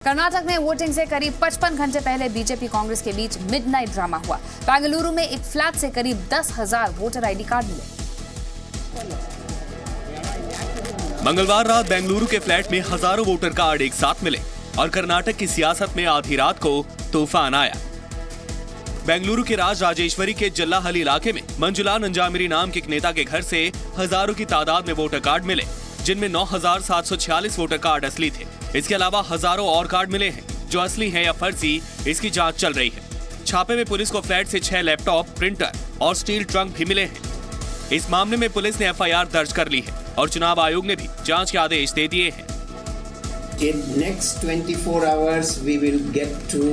कर्नाटक में वोटिंग से करीब 55 घंटे पहले बीजेपी कांग्रेस के बीच मिडनाइट ड्रामा हुआ। बेंगलुरु में एक फ्लैट से करीब 10,000 वोटर आईडी कार्ड मिले। मंगलवार रात बेंगलुरु के फ्लैट में हजारों वोटर कार्ड एक साथ मिले और कर्नाटक की सियासत में आधी रात को तूफान आया। बेंगलुरु के राजेश्वरी के जल्लाहली इलाके में मंजुला नंजामिरी नाम के एक नेता के घर से हजारों की तादाद में वोटर कार्ड मिले, जिनमें 9,746 वोटर कार्ड असली थे। इसके अलावा हजारों और कार्ड मिले हैं जो असली हैं या फर्जी, इसकी जांच चल रही है। छापे में पुलिस को फ्लैट से 6 लैपटॉप, प्रिंटर और स्टील ट्रंक भी मिले हैं। इस मामले में पुलिस ने एफआईआर दर्ज कर ली है और चुनाव आयोग ने भी जांच के आदेश दे दिए हैं। In next 24 hours we will get to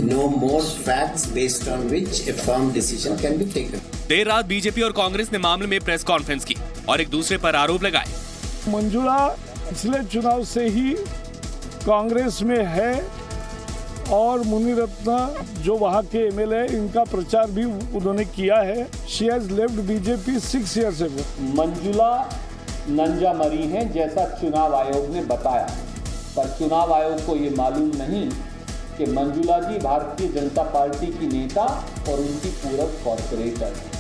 know more facts based on which a firm decision can be taken. देर रात बीजेपी और कांग्रेस ने मामले में प्रेस कॉन्फ्रेंस की और एक दूसरे पर आरोप लगाए। मंजुला पिछले चुनाव से ही कांग्रेस में है और मुनिरत्न जो वहाँ के एमएलए, इनका प्रचार भी उन्होंने किया है। She has left BJP 6 years ago। Manjula Nanjamari हैं जैसा चुनाव आयोग ने बताया, पर चुनाव आयोग को ये मालूम नहीं कि मंजुला जी भारतीय जनता पार्टी की नेता और उनकी पूरक कॉर्पोरेटर हैं।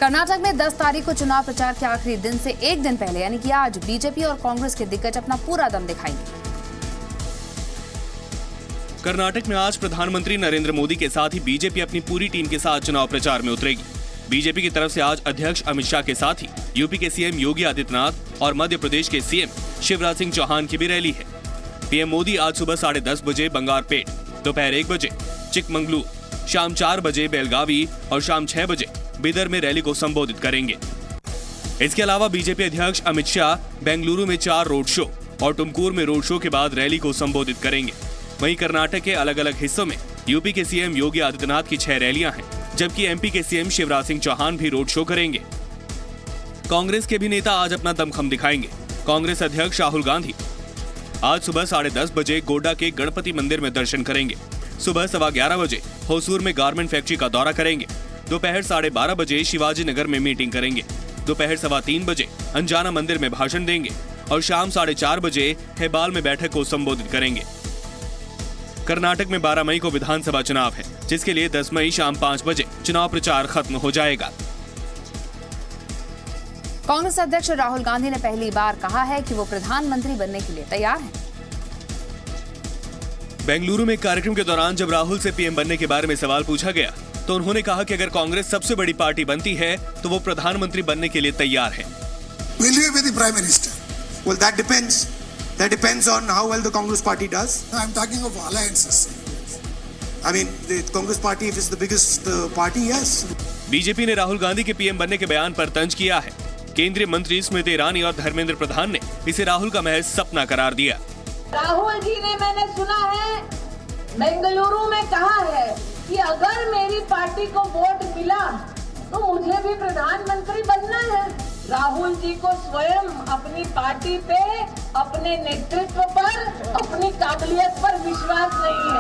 कर्नाटक में 10 तारीख को चुनाव प्रचार के आखिरी दिन से एक दिन पहले यानी कि आज बीजेपी और कांग्रेस के दिग्गज अपना पूरा दम दिखाएंगे। कर्नाटक में आज प्रधानमंत्री नरेंद्र मोदी के साथ ही बीजेपी अपनी पूरी टीम के साथ चुनाव प्रचार में उतरेगी। बीजेपी की तरफ से आज अध्यक्ष अमित शाह के साथ ही यूपी के सीएम योगी आदित्यनाथ और मध्य प्रदेश के सीएम शिवराज सिंह चौहान की भी रैली है। पीएम मोदी आज सुबह 10:30 बजे बंगारपेट, दोपहर 1 बजे चिकमंगलूर, शाम 4 बजे बेलगावी और शाम 6 बजे बिदर में रैली को संबोधित करेंगे। इसके अलावा बीजेपी अध्यक्ष अमित शाह बेंगलुरु में 4 रोड शो और तुमकुर में रोड शो के बाद रैली को संबोधित करेंगे। वहीं कर्नाटक के अलग अलग हिस्सों में यूपी के सीएम योगी आदित्यनाथ की 6 रैलियां हैं, जबकि एमपी के सीएम शिवराज सिंह चौहान भी रोड शो करेंगे। कांग्रेस के भी नेता आज अपना दमखम दिखाएंगे। कांग्रेस अध्यक्ष राहुल गांधी आज सुबह 10:30 बजे गोड्डा के गणपति मंदिर में दर्शन करेंगे। सुबह 11:15 बजे होसूर में गारमेंट फैक्ट्री का दौरा करेंगे। दोपहर 12:30 बजे शिवाजी नगर में मीटिंग करेंगे। दोपहर 3:15 बजे अंजाना मंदिर में भाषण देंगे और शाम 4:30 बजे हेबाल में बैठक को संबोधित करेंगे। कर्नाटक में 12 मई को विधानसभा चुनाव है, जिसके लिए 10 मई शाम 5 बजे चुनाव प्रचार खत्म हो जाएगा। कांग्रेस अध्यक्ष राहुल गांधी ने पहली बार कहा है कि वो प्रधानमंत्री बनने के लिए तैयार हैं। बेंगलुरु में एक कार्यक्रम के दौरान जब राहुल से पीएम बनने के बारे में सवाल पूछा गया तो उन्होंने कहा कि अगर कांग्रेस सबसे बड़ी पार्टी बनती है तो वो प्रधानमंत्री बनने के लिए तैयार है। Will you be the prime minister? Well, that depends. That depends on how well the Congress party does. No, I'm talking of alliances. I mean, the Congress party, if it's the biggest party, yes. BJP ने राहुल गांधी के PM बनने के बयान पर तंज किया है। केंद्रीय मंत्री स्मृति ईरानी और धर्मेंद्र प्रधान ने इसे राहुल का महज सपना करार दिया। राहुल जी ने, मैंने सुना है, बेंगलुरु में कहा है कि अगर मेरी पार्टी को वोट मिला तो मुझे भी प्रधानमंत्री बनना है। राहुल जी को स्वयं अपनी पार्टी पे, अपने नेतृत्व पर, अपनी काबिलियत पर विश्वास नहीं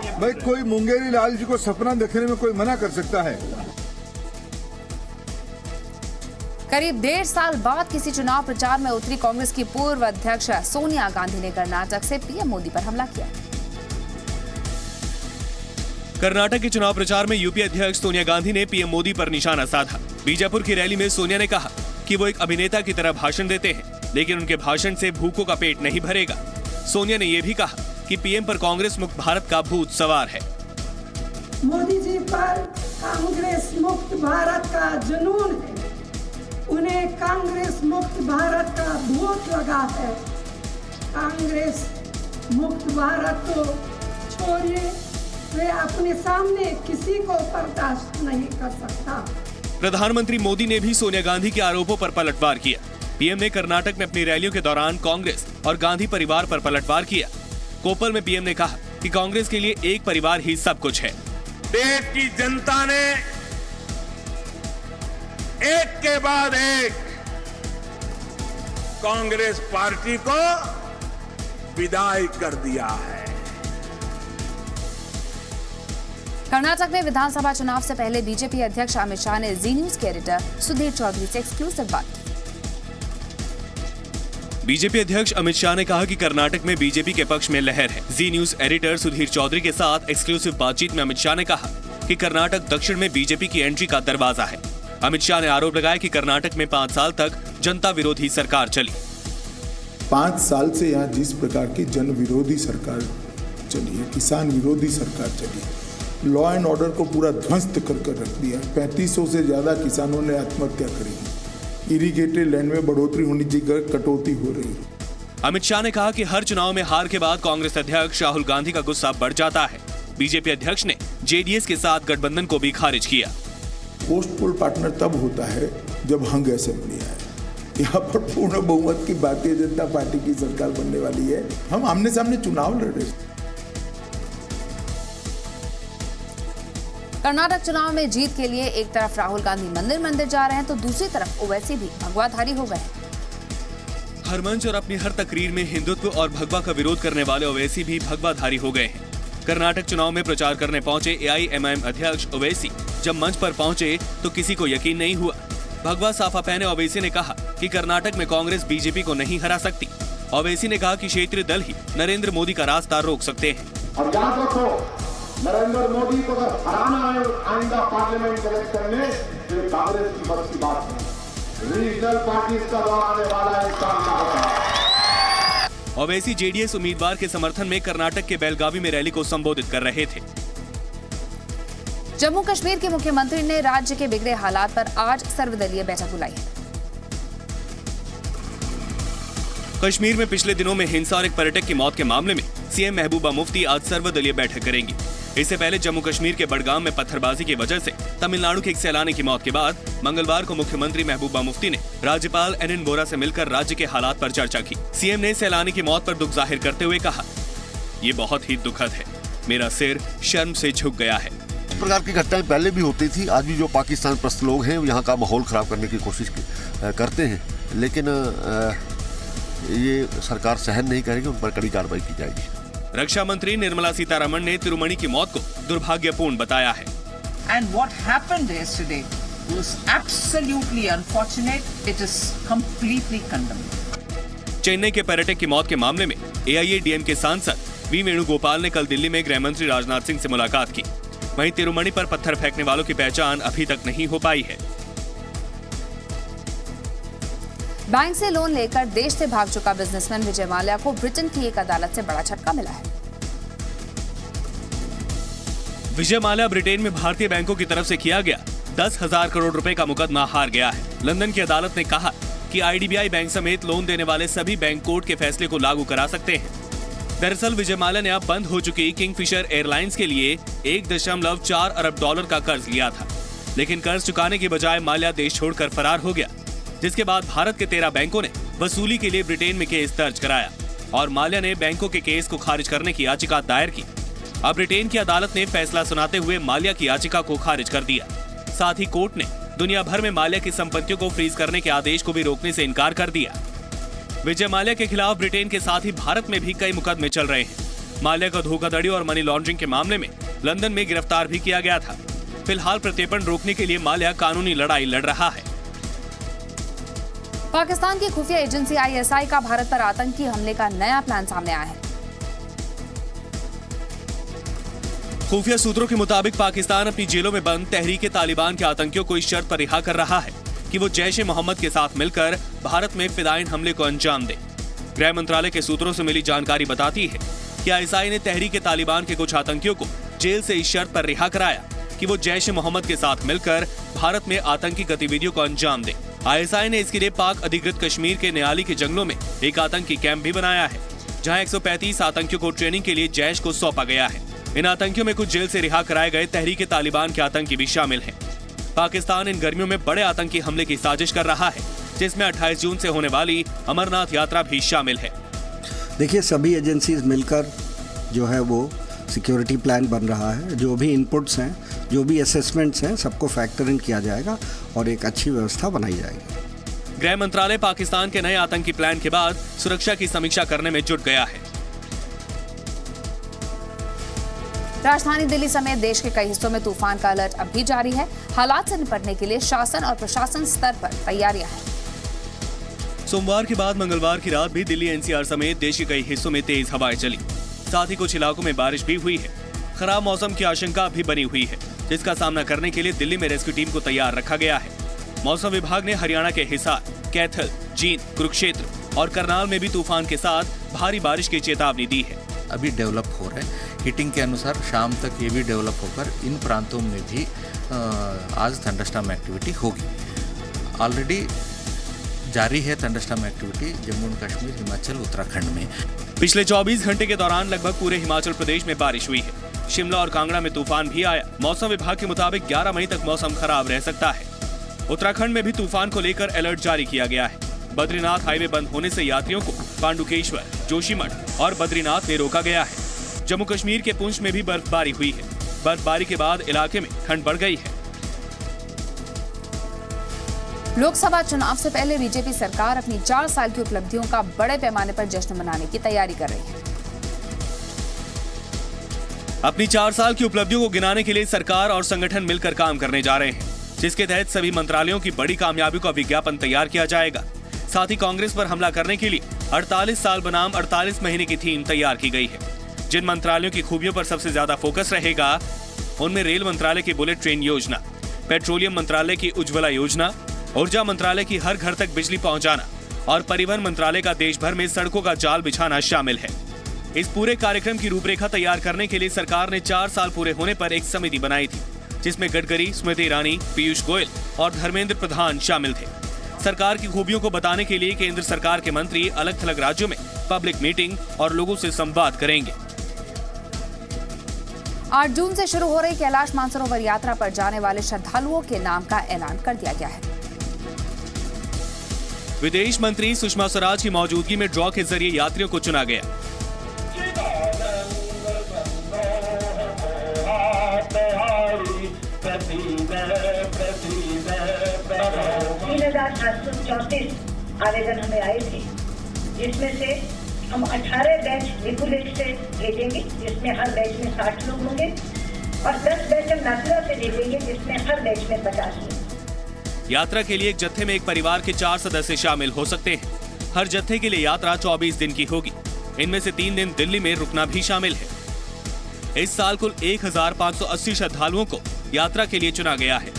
है। भाई कोई मुंगेरी लाल जी को सपना देखने में कोई मना कर सकता है? करीब 1.5 साल बाद किसी चुनाव प्रचार में उतरी कांग्रेस की पूर्व अध्यक्ष सोनिया गांधी ने कर्नाटक से पीएम मोदी पर हमला किया। कर्नाटक के चुनाव प्रचार में यूपी अध्यक्ष सोनिया गांधी ने पीएम मोदी पर निशाना साधा। बीजापुर की रैली में सोनिया ने कहा कि वो एक अभिनेता की तरह भाषण देते हैं, लेकिन उनके भाषण से भूखों का पेट नहीं भरेगा। सोनिया ने यह भी कहा कि पीएम पर कांग्रेस मुक्त भारत का भूत सवार है। मोदी जी पर कांग्रेस मुक्त भारत का जुनून है, उन्हें कांग्रेस मुक्त भारत का भूत लगा है। कांग्रेस मुक्त भारत को छोड़िए, वे अपने सामने किसी को बर्दाश्त नहीं कर सकता। प्रधानमंत्री मोदी ने भी सोनिया गांधी के आरोपों पर पलटवार किया। पीएम ने कर्नाटक में अपनी रैलियों के दौरान कांग्रेस और गांधी परिवार पर पलटवार किया। कोप्पल में पीएम ने कहा कि कांग्रेस के लिए एक परिवार ही सब कुछ है। देश की जनता ने एक के बाद एक कांग्रेस पार्टी को विदाई कर दिया है। कर्नाटक में विधानसभा चुनाव से पहले बीजेपी अध्यक्ष अमित शाह ने जी न्यूज के एडिटर सुधीर चौधरी से एक्सक्लूसिव बात की। बीजेपी अध्यक्ष अमित शाह ने कहा कि कर्नाटक में बीजेपी के पक्ष में लहर है। जी न्यूज एडिटर सुधीर चौधरी के साथ एक्सक्लूसिव बातचीत में अमित शाह ने कहा कि कर्नाटक दक्षिण में बीजेपी की एंट्री का दरवाजा है। अमित शाह ने आरोप लगाया कि कर्नाटक में 5 साल तक जनता विरोधी सरकार चली। 5 साल से यहाँ जिस प्रकार की जन विरोधी सरकार चली है, किसान विरोधी सरकार चली है, लॉ एंड ऑर्डर को पूरा ध्वस्त कर रख दिया है। 3500 से ज्यादा किसानों ने आत्महत्या करी। इरिगेटेड लैंड में बढ़ोतरी होनी चाहिए, कटौती हो रही है। अमित शाह ने कहा कि हर चुनाव में हार के बाद कांग्रेस अध्यक्ष राहुल गांधी का गुस्सा बढ़ जाता है। बीजेपी अध्यक्ष ने जेडीएस के साथ गठबंधन को भी खारिज किया। पोस्ट पोल पार्टनर तब होता है जब हंग असेंबली आए। यहाँ पर पूर्ण बहुमत की भारतीय जनता पार्टी की सरकार बनने वाली है। हम आमने सामने चुनाव लड़ रहे हैं। कर्नाटक चुनाव में जीत के लिए एक तरफ राहुल गांधी मंदिर जा रहे हैं तो दूसरी तरफ ओवैसी भी भगवाधारी हो गए। हर मंच और अपनी हर तकरीर में हिंदुत्व और भगवा का विरोध करने वाले ओवैसी भी भगवाधारी हो गए हैं। कर्नाटक चुनाव में प्रचार करने पहुंचे एआईएमआईएम अध्यक्ष ओवैसी जब मंच पर पहुंचे तो किसी को यकीन नहीं हुआ। भगवा साफा पहने ओवैसी ने कहा कि कर्नाटक में कांग्रेस बीजेपी को नहीं हरा सकती। ओवैसी ने कहा कि क्षेत्रीय दल ही नरेंद्र मोदी का रास्ता रोक सकते हैं। और याद रखो, नरेंद्र मोदी को अगर हराना है आइंदा पार्लियामेंट इलेक्शन में, तो कांग्रेस की बस की बात नहीं, रीजनल पार्टीज का दौर आने वाला है। ओवैसी जेडीएस उम्मीदवार के समर्थन में कर्नाटक के बेलगावी में रैली को संबोधित कर रहे थे। जम्मू कश्मीर के मुख्यमंत्री ने राज्य के बिगड़े हालात पर आज सर्वदलीय बैठक बुलाई। कश्मीर में पिछले दिनों में हिंसा और एक पर्यटक की मौत के मामले में सीएम महबूबा मुफ्ती आज सर्वदलीय बैठक करेंगी। इससे पहले जम्मू कश्मीर के बडगाम में पत्थरबाजी की वजह से तमिलनाडु के एक सैलानी की मौत के बाद मंगलवार को मुख्यमंत्री महबूबा मुफ्ती ने राज्यपाल एनएन वोरा से मिलकर राज्य के हालात पर चर्चा की। सीएम ने सैलानी की मौत पर दुख जाहिर करते हुए कहा, ये बहुत ही दुखद है, मेरा सिर शर्म से झुक गया है। इस प्रकार की घटनाएं पहले भी होती थी। आज भी जो पाकिस्तान प्रस्त लोग हैं यहाँ का माहौल खराब करने की कोशिश करते हैं, लेकिन ये सरकार सहन नहीं करेगी, उन पर कड़ी कार्रवाई की जाएगी। रक्षा मंत्री निर्मला सीतारमण ने तिरुमणि की मौत को दुर्भाग्यपूर्ण बताया है। And what happened yesterday was absolutely unfortunate. It is completely condemned. Chennai के पर्यटक की मौत के मामले में एआईएडीएमके सांसद वी वेणुगोपाल ने कल दिल्ली में गृह मंत्री राजनाथ सिंह से मुलाकात की। वहीं तिरुमणि पर पत्थर फेंकने वालों की पहचान अभी तक नहीं हो पाई है। बैंक से लोन लेकर देश से भाग चुका बिजनेसमैन विजय माल्या को ब्रिटेन की एक अदालत से बड़ा झटका मिला है। विजय माल्या ब्रिटेन में भारतीय बैंकों की तरफ से किया गया 10,000 करोड़ रुपए का मुकदमा हार गया है। लंदन की अदालत ने कहा कि आईडीबीआई बैंक समेत लोन देने वाले सभी बैंक कोर्ट के फैसले को लागू करा सकते हैं। दरअसल विजय माल्या ने अब बंद हो चुकी किंगफिशर एयरलाइंस के लिए $1.4 अरब का कर्ज लिया था, लेकिन कर्ज चुकाने की बजाय माल्या देश छोड़कर फरार हो गया, जिसके बाद भारत के 13 बैंकों ने वसूली के लिए ब्रिटेन में केस दर्ज कराया और माल्या ने बैंकों के केस को खारिज करने की याचिका दायर की। अब ब्रिटेन की अदालत ने फैसला सुनाते हुए माल्या की याचिका को खारिज कर दिया। साथ ही कोर्ट ने दुनिया भर में माल्या की संपत्तियों को फ्रीज करने के आदेश को भी रोकने से इनकार कर दिया। विजय माल्या के खिलाफ ब्रिटेन के साथ ही भारत में भी कई मुकदमे चल रहे हैं। माल्या को धोखाधड़ी और मनी लॉन्ड्रिंग के मामले में लंदन में गिरफ्तार भी किया गया था। फिलहाल प्रत्यर्पण रोकने के लिए माल्या कानूनी लड़ाई लड़ रहा है। पाकिस्तान की खुफिया एजेंसी आईएसआई का भारत पर आतंकी हमले का नया प्लान सामने आया है। खुफिया सूत्रों के मुताबिक पाकिस्तान अपनी जेलों में बंद तहरीके तालिबान के आतंकियों को इस शर्त पर रिहा कर रहा है कि वो जैश ए मोहम्मद के साथ मिलकर भारत में फिदायिन हमले को अंजाम दे। गृह मंत्रालय के सूत्रों से मिली जानकारी बताती है कि आईएसआई ने तहरीके तालिबान के कुछ आतंकियों को जेल से इस शर्त पर रिहा कराया कि वो जैश ए मोहम्मद के साथ मिलकर भारत में आतंकी गतिविधियों को अंजाम दे। आईएसआई ने इसके लिए पाक अधिकृत कश्मीर के न्याली के जंगलों में एक आतंकी कैंप भी बनाया है, जहां 135 आतंकियों को ट्रेनिंग के लिए जैश को सौंपा गया है। इन आतंकियों में कुछ जेल से रिहा कराए गए तहरीके तालिबान के आतंकी भी शामिल हैं। पाकिस्तान इन गर्मियों में बड़े आतंकी हमले की साजिश कर रहा है, जिसमें 28 जून से होने वाली अमरनाथ यात्रा भी शामिल है। देखिए, सभी एजेंसीज मिलकर जो है वो सिक्योरिटी प्लान बन रहा है। जो भी इनपुट्स हैं, जो भी असेसमेंट्स हैं, सबको फैक्टर इन किया जाएगा और एक अच्छी व्यवस्था बनाई जाएगी। गृह मंत्रालय पाकिस्तान के नए आतंकी प्लान के बाद सुरक्षा की समीक्षा करने में जुट गया है। राजधानी दिल्ली समेत देश के कई हिस्सों में तूफान का अलर्ट अब भी जारी है। हालात से निपटने के लिए शासन और प्रशासन स्तर पर तैयारियां हैं। सोमवार के बाद मंगलवार की रात भी दिल्ली एनसीआर समेत देश के कई हिस्सों में तेज हवाएं चली। साथ ही कुछ इलाकों में बारिश भी हुई है। खराब मौसम की आशंका भी बनी हुई है, जिसका सामना करने के लिए दिल्ली में रेस्क्यू टीम को तैयार रखा गया है। मौसम विभाग ने हरियाणा के हिसार, कैथल, जींद, कुरुक्षेत्र और करनाल में भी तूफान के साथ भारी बारिश की चेतावनी दी है। अभी डेवलप हो रहा है। हीटिंग के अनुसार शाम तक ये भी डेवलप होकर इन प्रांतों में भी आज थंडरस्टॉर्म एक्टिविटी होगी। ऑलरेडी जारी है thunderstorm activity Jammu and Kashmir, Himachal, Uttarakhand में। पिछले 24 घंटे के दौरान लगभग पूरे हिमाचल प्रदेश में बारिश हुई है। शिमला और कांगड़ा में तूफान भी आया। मौसम विभाग के मुताबिक 11 मई तक मौसम खराब रह सकता है। उत्तराखंड में भी तूफान को लेकर अलर्ट जारी किया गया है। बद्रीनाथ हाईवे बंद होने से यात्रियों को पांडुकेश्वर, जोशीमठ और बद्रीनाथ में रोका गया है। जम्मू कश्मीर के पुंछ में भी बर्फबारी हुई है। बर्फबारी के बाद इलाके में ठंड बढ़ गई है। लोकसभा चुनाव से पहले बीजेपी सरकार अपनी 4 साल की उपलब्धियों का बड़े पैमाने पर जश्न मनाने की तैयारी कर रही है। अपनी 4 साल की उपलब्धियों को गिनाने के लिए सरकार और संगठन मिलकर काम करने जा रहे हैं, जिसके तहत सभी मंत्रालयों की बड़ी कामयाबियों का विज्ञापन तैयार किया जाएगा। साथ ही कांग्रेस पर हमला करने के लिए 48 साल बनाम 48 महीने की थीम तैयार की गई है। जिन मंत्रालयों की खूबियों पर सबसे ज्यादा फोकस रहेगा, उनमें रेल मंत्रालय की बुलेट ट्रेन योजना, पेट्रोलियम मंत्रालय की उज्ज्वला योजना, ऊर्जा मंत्रालय की हर घर तक बिजली पहुंचाना और परिवहन मंत्रालय का देश भर में सड़कों का जाल बिछाना शामिल है। इस पूरे कार्यक्रम की रूपरेखा तैयार करने के लिए सरकार ने 4 साल पूरे होने पर एक समिति बनाई थी, जिसमें गडकरी, स्मृति ईरानी, पीयूष गोयल और धर्मेंद्र प्रधान शामिल थे। सरकार की खूबियों को बताने के लिए केंद्र सरकार के मंत्री अलग-थलग राज्यों में पब्लिक मीटिंग और लोगों से संवाद करेंगे। 8 जून से शुरू हो रही कैलाश मानसरोवर यात्रा पर जाने वाले श्रद्धालुओं के नाम का ऐलान कर दिया गया है। विदेश मंत्री सुषमा स्वराज की मौजूदगी में ड्रॉ के जरिए यात्रियों को चुना गया। 3,734 आवेदन हमें आए थे, जिसमें से हम 18 बैच लिपुलेट से भेजेंगे, जिसमें हर बैच में 60 लोग होंगे, और 10 बैच हम नाथुरा से भेजेंगे, जिसमें हर बैच में 50 लोग। यात्रा के लिए एक जत्थे में एक परिवार के 4 सदस्य शामिल हो सकते हैं। हर जत्थे के लिए यात्रा 24 दिन की होगी। इनमें से 3 दिन दिल्ली में रुकना भी शामिल है। इस साल कुल 1580 श्रद्धालुओं को यात्रा के लिए चुना गया है।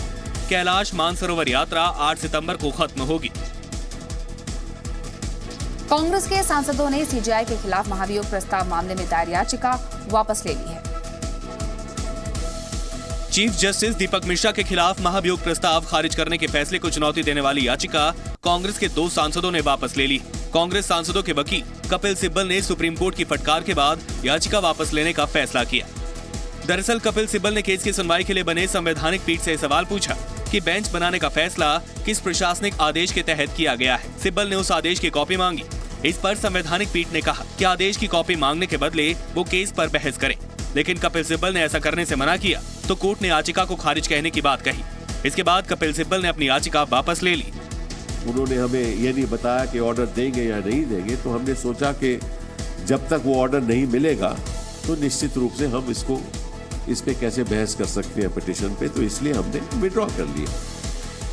कैलाश मानसरोवर यात्रा 8 सितंबर को खत्म होगी। कांग्रेस के सांसदों ने सीजेआई के खिलाफ महाभियोग प्रस्ताव मामले में दायर याचिका वापस ले ली है। चीफ जस्टिस दीपक मिश्रा के खिलाफ महाभियोग प्रस्ताव खारिज करने के फैसले को चुनौती देने वाली याचिका कांग्रेस के 2 सांसदों ने वापस ले ली। कांग्रेस सांसदों के वकील कपिल सिब्बल ने सुप्रीम कोर्ट की फटकार के बाद याचिका वापस लेने का फैसला किया। दरअसल कपिल सिब्बल ने केस की सुनवाई के लिए बने संवैधानिक पीठ से सवाल पूछा कि बेंच बनाने का फैसला किस प्रशासनिक आदेश के तहत किया गया है। सिब्बल ने उस आदेश की कॉपी मांगी। इस पर संवैधानिक पीठ ने कहा कि आदेश की कॉपी मांगने के बदले वो केस पर बहस करें, लेकिन कपिल सिब्बल ने ऐसा करने से मना किया तो कोर्ट ने याचिका को खारिज कहने की बात कही। इसके बाद कपिल सिब्बल ने अपनी याचिका वापस ले ली। उन्होंने हमें ये नहीं बताया कि ऑर्डर देंगे या नहीं देंगे, तो हमने सोचा कि जब तक वो ऑर्डर नहीं मिलेगा तो निश्चित रूप से हम इस पे कैसे बहस कर सकते हैं पिटीशन पे, तो इसलिए हमने विड्रॉ कर लिया।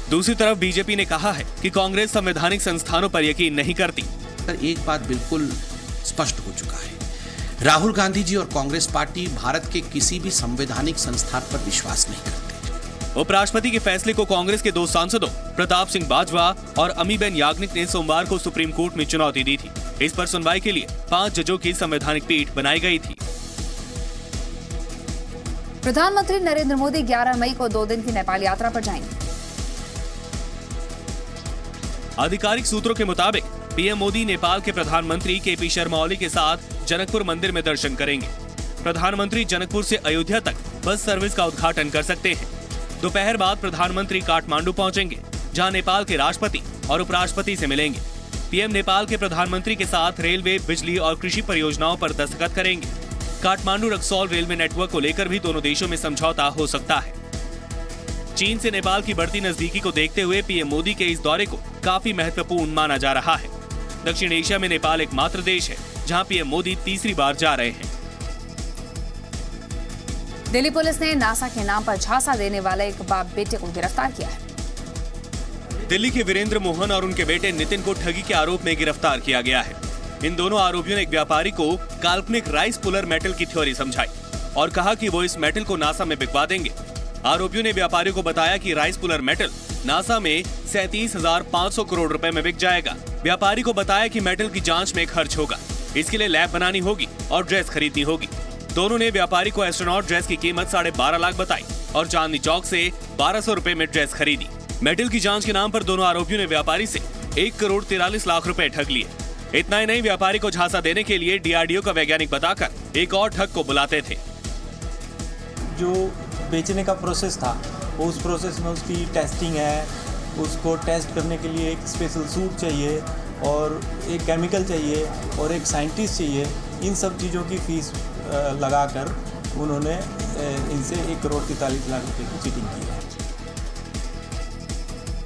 दूसरी तरफ बीजेपी ने कहा है कि कांग्रेस संवैधानिक संस्थानों पर यकीन नहीं करती। एक बात बिल्कुल स्पष्ट हो चुका है, राहुल गांधी जी और कांग्रेस पार्टी भारत के किसी भी संवैधानिक संस्थान पर विश्वास नहीं करते। उपराष्ट्रपति के फैसले को कांग्रेस के 2 सांसदों प्रताप सिंह बाजवा और अमीबेन याग्निक ने सोमवार को सुप्रीम कोर्ट में चुनौती दी थी। इस पर सुनवाई के लिए 5 जजों की संवैधानिक पीठ बनाई गई थी। प्रधानमंत्री नरेंद्र मोदी 11 मई को 2 दिन की नेपाल यात्रा पर जाएंगे। आधिकारिक सूत्रों के मुताबिक पीएम मोदी नेपाल के प्रधानमंत्री केपी शर्मा ओली के साथ जनकपुर मंदिर में दर्शन करेंगे। प्रधानमंत्री जनकपुर से अयोध्या तक बस सर्विस का उद्घाटन कर सकते हैं। दोपहर बाद प्रधानमंत्री काठमांडू पहुंचेंगे, जहां नेपाल के राष्ट्रपति और उपराष्ट्रपति से मिलेंगे। पीएम नेपाल के प्रधानमंत्री के साथ रेलवे, बिजली और कृषि परियोजनाओं पर दस्तखत करेंगे। काठमांडू रक्सौल रेलवे नेटवर्क को लेकर भी दोनों देशों में समझौता हो सकता है। चीन से नेपाल की बढ़ती नजदीकी को देखते हुए पीएम मोदी के इस दौरे को काफी महत्वपूर्ण माना जा रहा है। दक्षिण एशिया में नेपाल एकमात्र देश है जहां पीएम मोदी तीसरी बार जा रहे हैं। दिल्ली पुलिस ने नासा के नाम पर झांसा देने वाले एक बाप बेटे को गिरफ्तार किया है। दिल्ली के वीरेंद्र मोहन और उनके बेटे नितिन को ठगी के आरोप में गिरफ्तार किया गया है। इन दोनों आरोपियों ने एक व्यापारी को काल्पनिक राइस पुलर मेटल की थ्योरी समझाई और कहा कि वो इस मेटल को नासा में बिकवा देंगे। आरोपियों ने व्यापारी को बताया कि राइस पुलर मेटल नासा में 37,500 करोड़ रुपए में बिक जाएगा। व्यापारी को बताया कि मेटल की जांच में खर्च होगा, इसके लिए लैब बनानी होगी और ड्रेस खरीदनी होगी। दोनों ने व्यापारी को एस्ट्रोनॉट ड्रेस की कीमत 12.5 लाख बताई और चांदनी चौक से 1200 रुपए में ड्रेस खरीदी। मेटल की जांच के नाम पर दोनों आरोपियों ने व्यापारी से 1,43 लाख रुपए ठग लिए। इतना ही नहीं, व्यापारी को झांसा देने के लिए DRDO का वैज्ञानिक बताकर एक और ठग को बुलाते थे। जो बेचने का प्रोसेस था, उस प्रोसेस में उसकी टेस्टिंग है, उसको टेस्ट करने के लिए एक स्पेशल सूट चाहिए और एक केमिकल चाहिए और एक साइंटिस्ट चाहिए। इन सब चीज़ों की फीस लगाकर उन्होंने इनसे 1,43 लाख रुपए की चीटिंग की है।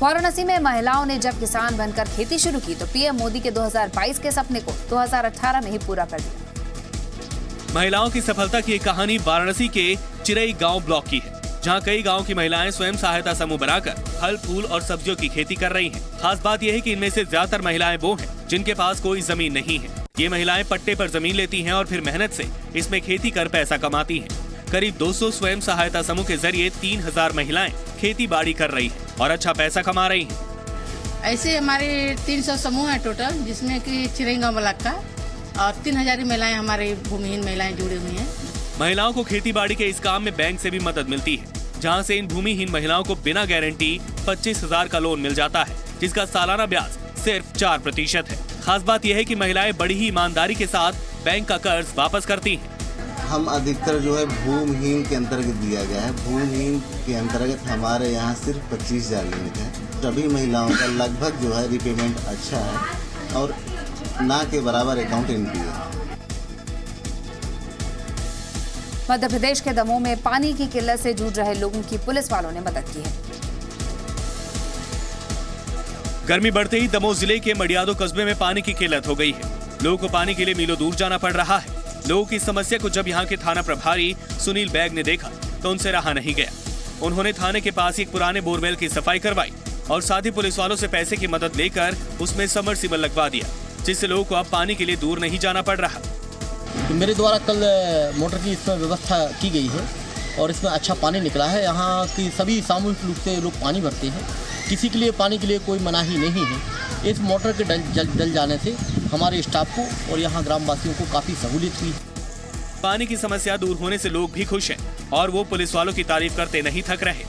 वाराणसी में महिलाओं ने जब किसान बनकर खेती शुरू की तो पीएम मोदी के 2022 के सपने को 2018 में ही पूरा कर दिया। महिलाओं की सफलता की एक कहानी वाराणसी के चिरई गांव ब्लॉक की है, जहां कई गांव की महिलाएं स्वयं सहायता समूह बनाकर फल, फूल और सब्जियों की खेती कर रही हैं। खास बात यह है कि इनमें से ज्यादातर महिलाएं वो हैं जिनके पास कोई जमीन नहीं है। ये महिलाएं पट्टे पर जमीन लेती हैं और फिर मेहनत से इसमें खेती कर पैसा कमाती हैं। करीब 200 स्वयं सहायता समूह के जरिए 3,000 महिलाएं खेती बाड़ी कर रही हैं और अच्छा पैसा कमा रही हैं। ऐसे हमारे 300 समूह है टोटल, जिसमें कि चिरंगा ब्लॉक का और 3,000 महिलाएं हमारी भूमिहीन महिलाएं जुड़ी हुई हैं। महिलाओं को खेती बाड़ी के इस काम में बैंक से भी मदद मिलती है, जहां से इन भूमिहीन महिलाओं को बिना गारंटी 25,000 का लोन मिल जाता है, जिसका सालाना ब्याज सिर्फ 4% है। खास बात यह है कि महिलाएं बड़ी ही ईमानदारी के साथ बैंक का कर्ज वापस करती हैं। हम अधिकतर जो है भूमिहीन के अंतर्गत दिया गया है। भूमिहीन के अंतर्गत हमारे यहाँ सिर्फ 25,000 लिमिट है। सभी महिलाओं का लगभग जो है रिपेमेंट अच्छा है और ना के बराबर अकाउंट इनकी है। मध्य प्रदेश के दमोह में पानी की किल्लत से जूझ रहे लोगों की पुलिस वालों ने मदद की है। गर्मी बढ़ते ही दमोह जिले के मडियादो कस्बे में पानी की किल्लत हो गई है। लोगों को पानी के लिए मीलों दूर जाना पड़ रहा है। लोगों की समस्या को जब यहाँ के थाना प्रभारी सुनील बैग ने देखा तो उनसे रहा नहीं गया। उन्होंने थाने के पास एक पुराने बोरवेल की सफाई करवाई और साथ ही पुलिस वालों से पैसे की मदद लेकर उसमें सबमर्सिबल लगवा दिया, जिससे लोगों को अब पानी के लिए दूर नहीं जाना पड़ रहा। मेरे द्वारा कल मोटर की इसमें व्यवस्था की गई है और इसमें अच्छा पानी निकला है। यहाँ की सभी सामूहिक रूप से लोग पानी भरते हैं, किसी के लिए पानी के लिए कोई मनाही नहीं है। इस मोटर के डल जाने से हमारे स्टाफ को और यहाँ ग्रामवासियों को काफ़ी सहूलियत हुई। पानी की समस्या दूर होने से लोग भी खुश हैं और वो पुलिस वालों की तारीफ करते नहीं थक रहे।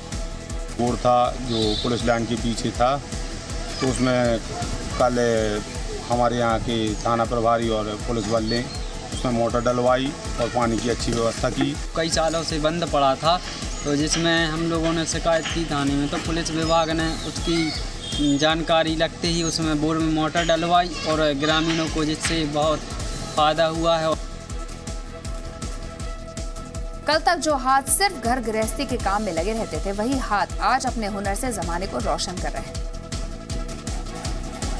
बोर था जो पुलिस लाइन के पीछे था, तो उसमें कल हमारे यहाँ के थाना प्रभारी और पुलिस वाले ने उसमें मोटर डलवाई और पानी की अच्छी व्यवस्था की। कई सालों से बंद पड़ा था, तो जिसमें हम लोगों ने शिकायत की थाने में, तो पुलिस विभाग ने उसकी जानकारी लगते ही उसमें बोर में मोटर डलवाई और ग्रामीणों को जिससे बहुत फायदा हुआ है। कल तक जो हाथ सिर्फ घर गृहस्थी के काम में लगे रहते थे, वही हाथ आज अपने हुनर से जमाने को रोशन कर रहे हैं।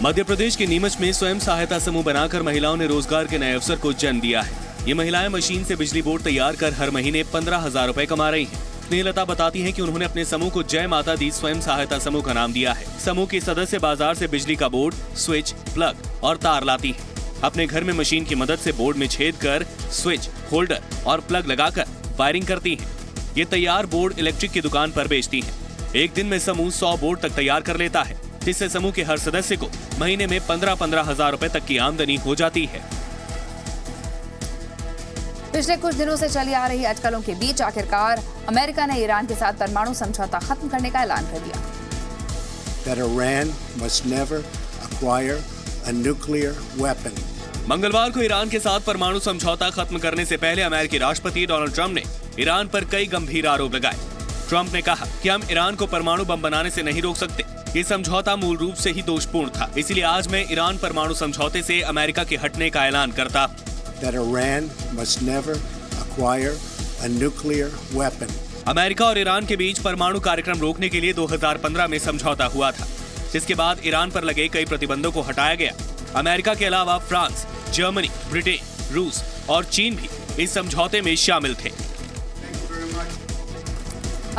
मध्य प्रदेश के नीमच में स्वयं सहायता समूह बनाकर महिलाओं ने रोजगार के नए अवसर को जन्म दिया है। ये महिलाएं मशीन से बिजली बोर्ड तैयार कर हर महीने 15,000 रुपए कमा रही हैं। स्नेहलता बताती हैं कि उन्होंने अपने समूह को जय माता दी स्वयं सहायता समूह का नाम दिया है। समूह के सदस्य बाजार से बिजली का बोर्ड, स्विच, प्लग और तार लाती हैं। अपने घर में मशीन की मदद से बोर्ड में छेद कर स्विच, होल्डर और प्लग लगाकर वायरिंग करती हैं। ये तैयार बोर्ड इलेक्ट्रिक की दुकान पर बेचती हैं। एक दिन में समूह 100 बोर्ड तक तैयार कर लेता है, जिससे समूह के हर सदस्य को महीने में 15,000 रुपए तक की आमदनी हो जाती है। पिछले कुछ दिनों से चली आ रही अटकलों के बीच आखिरकार अमेरिका ने ईरान के साथ परमाणु समझौता खत्म करने का ऐलान कर दिया। That Iran must never acquire a nuclear weapon. मंगलवार को ईरान के साथ परमाणु समझौता खत्म करने से पहले अमेरिकी राष्ट्रपति डोनाल्ड ट्रंप ने ईरान पर कई गंभीर आरोप लगाए। ट्रंप ने कहा कि हम ईरान को परमाणु बम बनाने से नहीं रोक सकते। ये समझौता मूल रूप से ही दोषपूर्ण था, इसलिए आज मैं ईरान परमाणु समझौते से अमेरिका के हटने का ऐलान करता। That Iran must never acquire a nuclear weapon. America और ईरान के बीच परमाणु कार्यक्रम रोकने के लिए 2015 में समझौता हुआ था, जिसके बाद ईरान पर लगे कई प्रतिबंधों को हटाया गया। अमेरिका के अलावा फ्रांस, जर्मनी, ब्रिटेन, रूस और चीन भी इस समझौते में शामिल थे।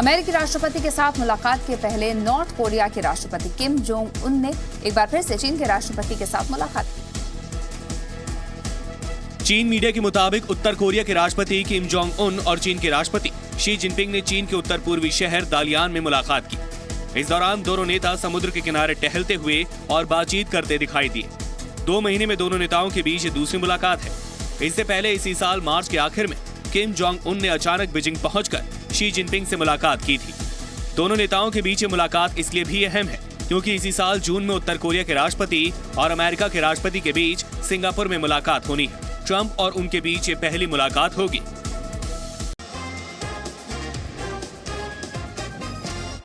अमेरिकी राष्ट्रपति के साथ मुलाकात के पहले नॉर्थ कोरिया के राष्ट्रपति किम जोंग उन ने एक बार फिर से चीन के राष्ट्रपति के साथ मुलाकात की। चीन मीडिया के मुताबिक उत्तर कोरिया के राष्ट्रपति किम जोंग उन और चीन के राष्ट्रपति शी जिनपिंग ने चीन के उत्तर पूर्वी शहर दालियान में मुलाकात की। इस दौरान दोनों नेता समुद्र के किनारे टहलते हुए और बातचीत करते दिखाई दिए। 2 महीने में दोनों नेताओं के बीच ये दूसरी मुलाकात है। इससे पहले इसी साल मार्च के आखिर में किम जोंग उन ने अचानक बीजिंग पहुंचकर शी जिनपिंग से मुलाकात की थी। दोनों नेताओं के बीच ये मुलाकात इसलिए भी अहम है क्योंकि इसी साल जून में उत्तर कोरिया के राष्ट्रपति और अमेरिका के राष्ट्रपति के बीच सिंगापुर में मुलाकात होनी है। ट्रंप और उनके बीच ये पहली मुलाकात होगी